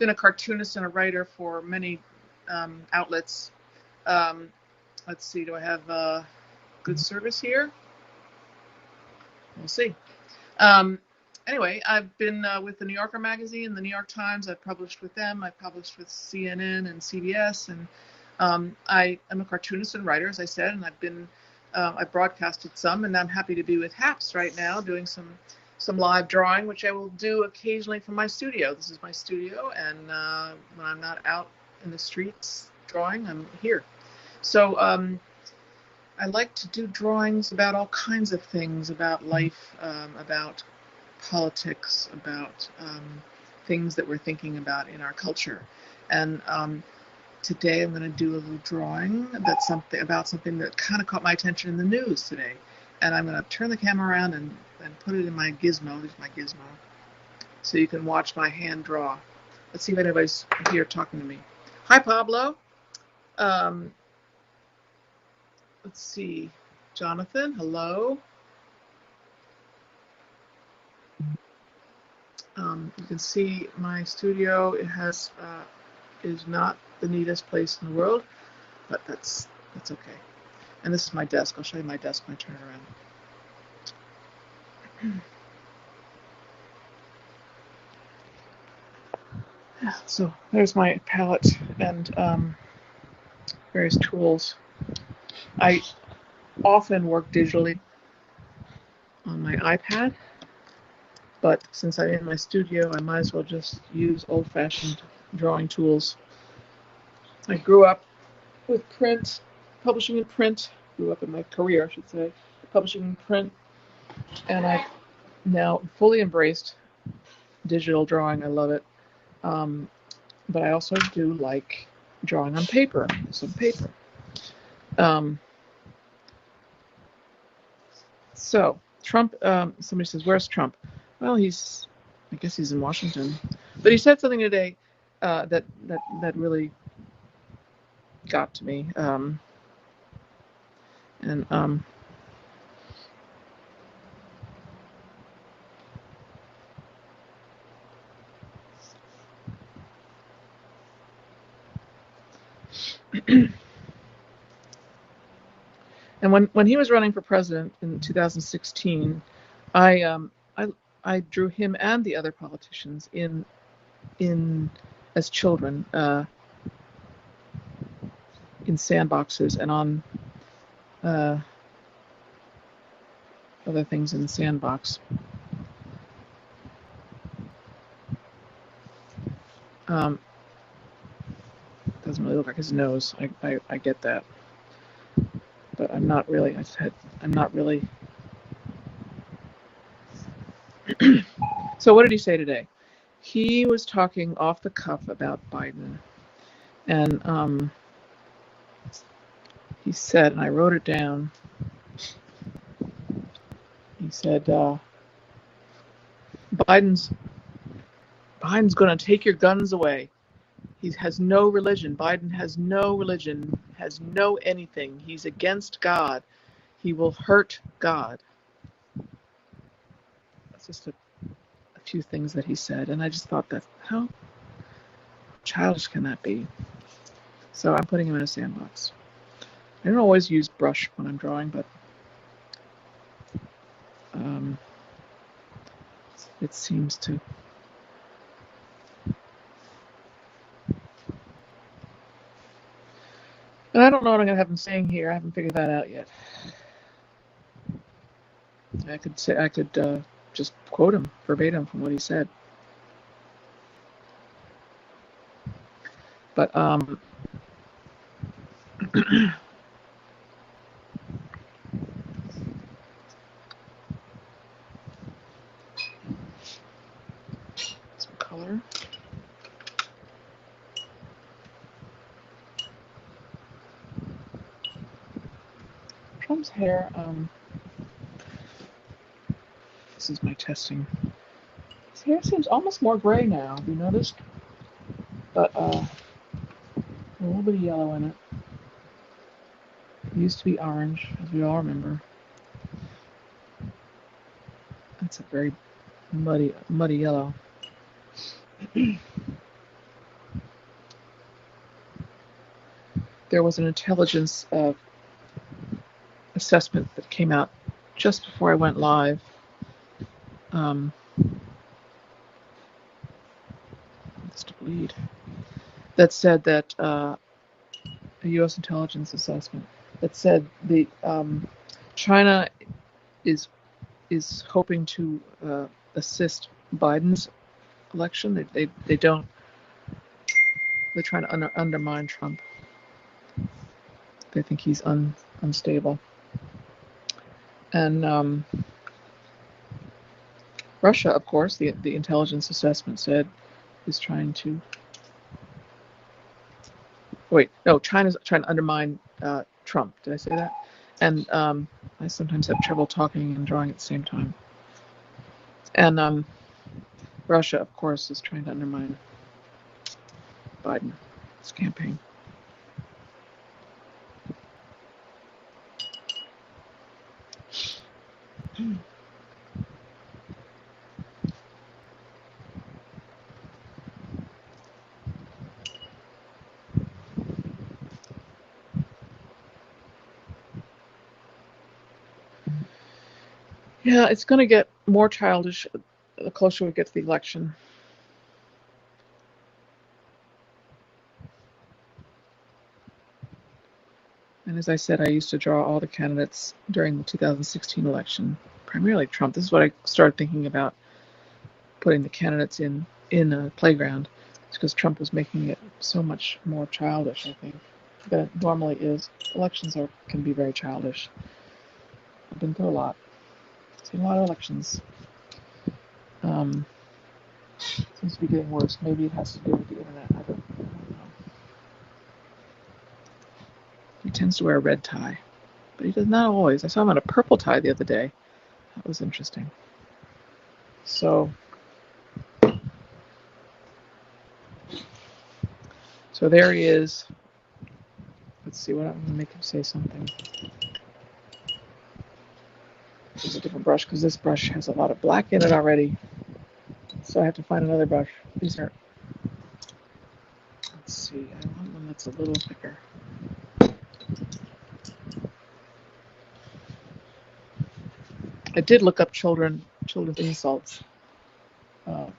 been a cartoonist and a writer for many outlets. Let's see, do I have good service here? We'll see. Anyway, I've been with the New Yorker magazine, the New York Times. I've published with them. I've published with CNN and CBS, and I am a cartoonist and writer, as I said, and I've broadcasted some, and I'm happy to be with HAPS right now, doing some live drawing, which I will do occasionally from my studio. This is my studio, and when I'm not out in the streets drawing, I'm here. So I like to do drawings about all kinds of things, about life, about politics, about things that we're thinking about in our culture. And today I'm going to do a little drawing about something that kind of caught my attention in the news today. And I'm going to turn the camera around and put it in my gizmo. This is my gizmo. So you can watch my hand draw. Let's see if anybody's here talking to me. Hi, Pablo. Let's see. Jonathan, hello. You can see my studio. It is not the neatest place in the world, but that's okay. And this is my desk. I'll show you my desk when I turn it around. So there's my palette and various tools. I often work digitally on my iPad, but since I'm in my studio, I might as well just use old-fashioned drawing tools. I grew up with print, publishing in print. Grew up in my career, I should say, publishing in print, and I've now fully embraced digital drawing. I love it, but I also do like drawing on paper. Some paper. So Trump. Somebody says, "Where's Trump?" Well, I guess he's in Washington. But he said something today that really got to me. And when he was running for president in 2016, I drew him and the other politicians in as children in sandboxes and on other things in the sandbox. Doesn't really look like his nose. I get that, but I'm not really. I'm not really. So what did he say today? He was talking off the cuff about Biden, and he said, and I wrote it down. He said, Biden's going to take your guns away. He has no religion. Biden has no religion, has no anything. He's against God. He will hurt God. That's just a few things that he said, and I just thought that how childish can that be? So I'm putting him in a sandbox. I don't always use brush when I'm drawing, but it seems to. And I don't know what I'm going to have him saying here. I haven't figured that out yet. I could just quote him verbatim from what he said. But some color. Trump's hair. This is my testing. His hair seems almost more gray now. Have you noticed? But a little bit of yellow in it. It used to be orange, as we all remember. That's a very muddy yellow. there was an intelligence assessment that came out just before I went live. It's to bleed. That said that a U.S. intelligence assessment that said the China is hoping to assist Biden's election. They don't. They're trying to undermine Trump. They think he's unstable. And Russia, of course, the intelligence assessment said, is trying to. Wait, no, China's trying to undermine Trump. Did I say that? And I sometimes have trouble talking and drawing at the same time. And Russia, of course, is trying to undermine Biden's campaign. Yeah, it's going to get more childish the closer we get to the election. And as I said, I used to draw all the candidates during the 2016 election, primarily Trump. This is what I started thinking about, putting the candidates in a playground. It's because Trump was making it so much more childish, I think, than it normally is. Elections can be very childish. I've been through a lot. Seen a lot of elections. Seems to be getting worse. Maybe it has to do with the internet. I don't know. He tends to wear a red tie, but he does not always. I saw him in a purple tie the other day. That was interesting. So there he is. Let's see what I'm going to make him say something. This is a different brush because this brush has a lot of black in it already. So I have to find another brush. These are, let's see, I want one that's a little thicker. I did look up children's insults to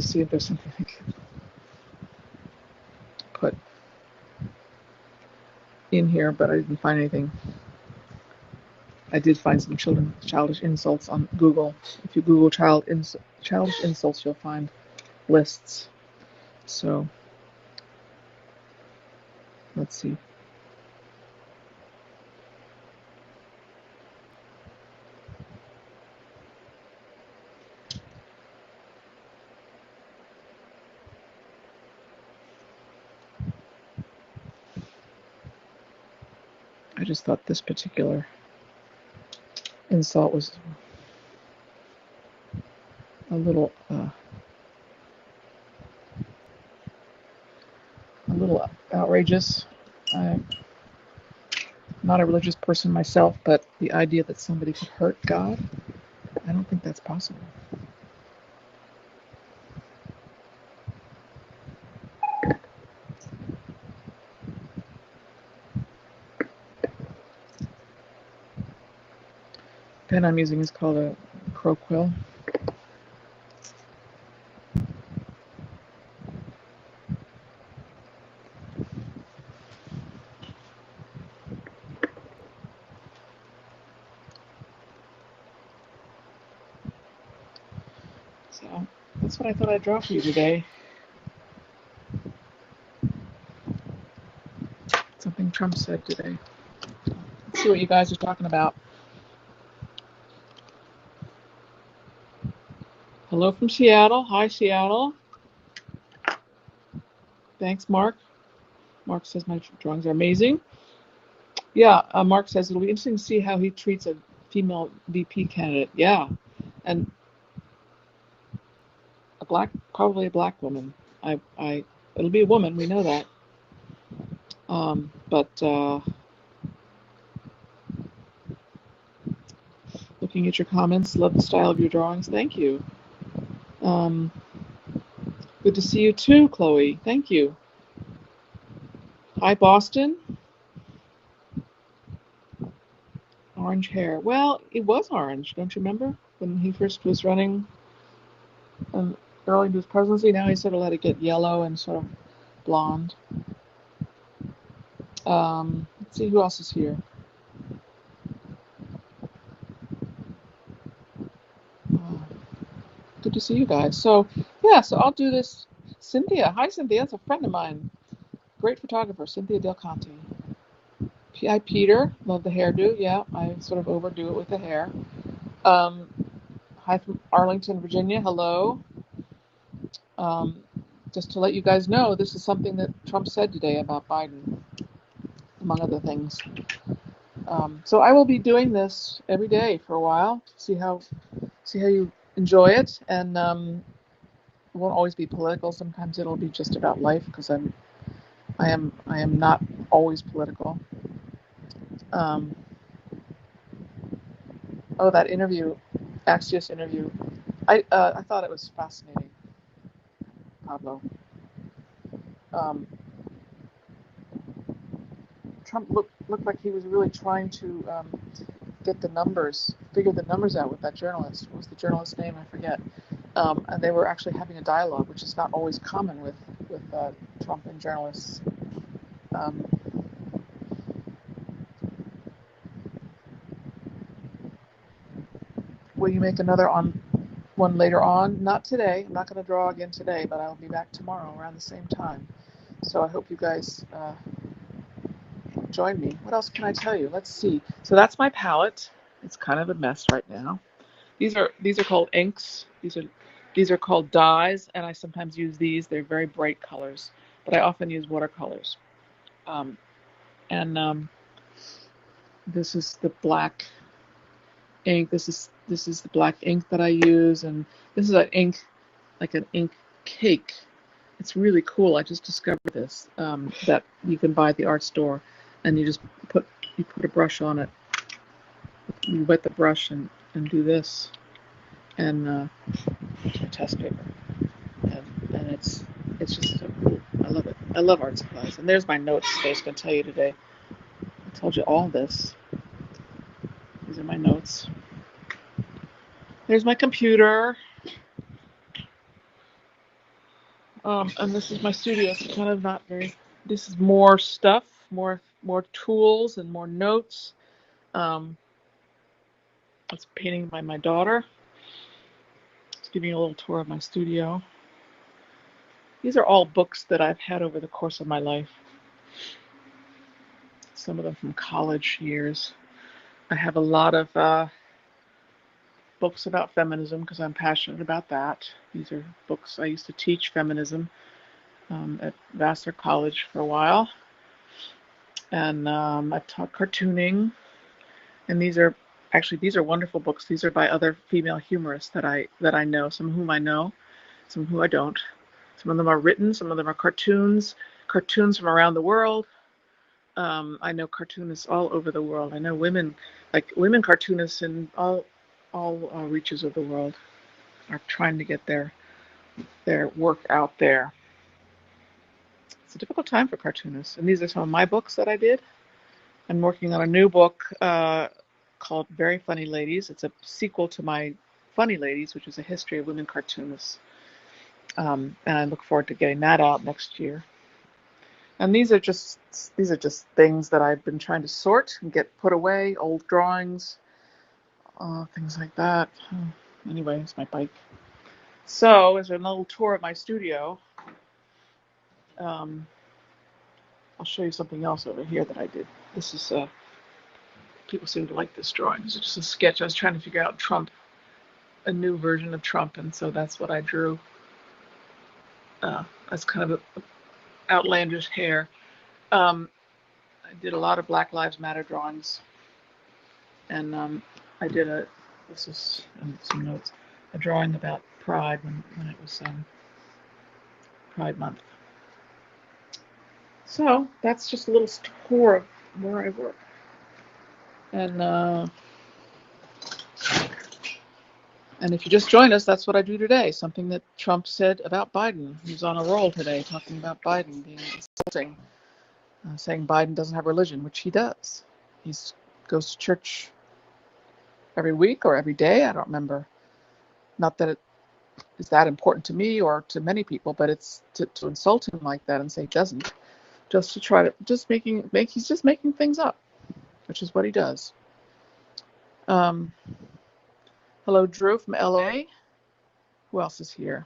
see if there's something I can put in here, but I didn't find anything. I did find some childish insults on Google. If you Google childish insults, you'll find lists. So let's see. I just thought this particular insult was a little outrageous. I'm not a religious person myself, but the idea that somebody could hurt God, I don't think that's possible. The pen I'm using is called a Crow Quill. So that's what I thought I'd draw for you today. Something Trump said today. Let's see what you guys are talking about. Hello from Seattle. Hi, Seattle. Thanks, Mark. Mark says my drawings are amazing. Yeah, Mark says it'll be interesting to see how he treats a female VP candidate. Yeah, and probably a black woman. It'll be a woman. We know that. But looking at your comments, love the style of your drawings. Thank you. Good to see you too, Chloe. Thank you. Hi, Boston. Orange hair. Well, it was orange, don't you remember? When he first was running early into his presidency, now he sort of let it get yellow and sort of blonde. Let's see who else is here. Good to see you guys. So, yeah, so I'll do this. Cynthia. Hi, Cynthia. That's a friend of mine. Great photographer, Cynthia Del Conte. Hi, Peter. Love the hairdo. Yeah, I sort of overdo it with the hair. Hi from Arlington, Virginia. Hello. Just to let you guys know, this is something that Trump said today about Biden, among other things. So I will be doing this every day for a while. See how you enjoy it, and it won't always be political. Sometimes it'll be just about life because I am not always political. That interview, Axios interview, I thought it was fascinating, Pablo. Trump looked like he was really trying to figure the numbers out with that journalist. What was the journalist's name? I forget. And they were actually having a dialogue, which is not always common with Trump and journalists. Will you make another one later on? Not today. I'm not going to draw again today, but I'll be back tomorrow around the same time. So I hope you guys join me. What else can I tell you? Let's see. So that's my palette. It's kind of a mess right now. These are called inks. These are called dyes, and I sometimes use these. They're very bright colors, but I often use watercolors. This is the black ink. This is the black ink that I use, and this is an ink cake. It's really cool. I just discovered this that you can buy at the art store, and you just put a brush on it. You wet the brush and do this, and test paper, and it's just so cool. I love it. I love art supplies. And there's my notes that I was going to tell you today. I told you all this. These are my notes. There's my computer. And this is my studio. It's kind of not very. This is more stuff, more tools, and more notes. It's painting by my daughter. Just giving you a little tour of my studio. These are all books that I've had over the course of my life. Some of them from college years. I have a lot of books about feminism because I'm passionate about that. These are books. I used to teach feminism at Vassar College for a while, and I've taught cartooning. And these are wonderful books. These are by other female humorists that I know. Some of whom I know, some of whom I don't. Some of them are written. Some of them are cartoons from around the world. I know cartoonists all over the world. I know women cartoonists in all reaches of the world are trying to get their work out there. It's a difficult time for cartoonists. And these are some of my books that I did. I'm working on a new book called Very Funny Ladies. It's a sequel to my Funny Ladies, which is a history of women cartoonists. And I look forward to getting that out next year. And these are just things that I've been trying to sort and get put away, old drawings, things like that. Anyway, it's my bike. So, as a little tour of my studio, I'll show you something else over here that I did. This is, people seem to like this drawing. It's just a sketch. I was trying to figure out Trump, a new version of Trump, and so that's what I drew. That's kind of an outlandish hair. I did a lot of Black Lives Matter drawings, and I did this is some notes, a drawing about Pride when it was Pride Month. So that's just a little tour of where I work. And if you just joined us, that's what I do today. Something that Trump said about Biden. He's on a roll today talking about Biden being insulting. saying Biden doesn't have religion, which he does. He goes to church every week or every day. I don't remember. Not that it is that important to me or to many people, but it's to insult him like that and say he doesn't, just to try to he's just making things up, which is what he does. Hello, Drew from LA. Who else is here?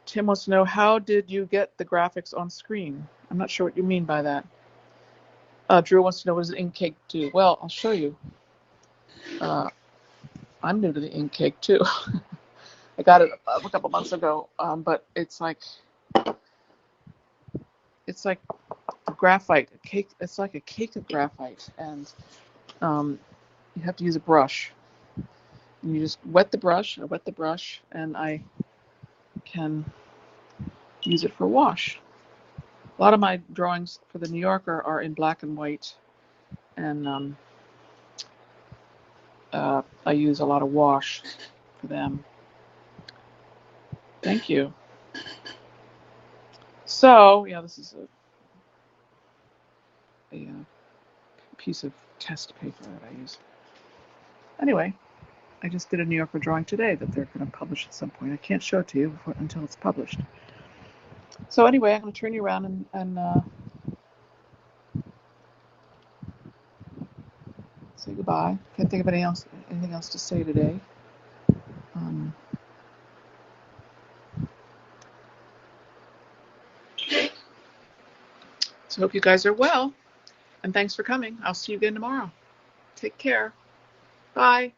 Tim wants to know, how did you get the graphics on screen? I'm not sure what you mean by that. Drew wants to know, what does Inkcake do? Well, I'll show you. I'm new to the Inkcake too. I got it a couple months ago, but it's like graphite, a cake. It's like a cake of graphite, and you have to use a brush. And you just wet the brush. I wet the brush, and I can use it for wash. A lot of my drawings for the New Yorker are in black and white, and I use a lot of wash for them. Thank you. So, yeah, this is a piece of test paper that I use. Anyway, I just did a New Yorker drawing today that they're going to publish at some point. I can't show it to you until it's published. So anyway, I'm going to turn you around and say goodbye. Can't think of anything else to say today. So hope you guys are well, and thanks for coming. I'll see you again tomorrow. Take care. Bye.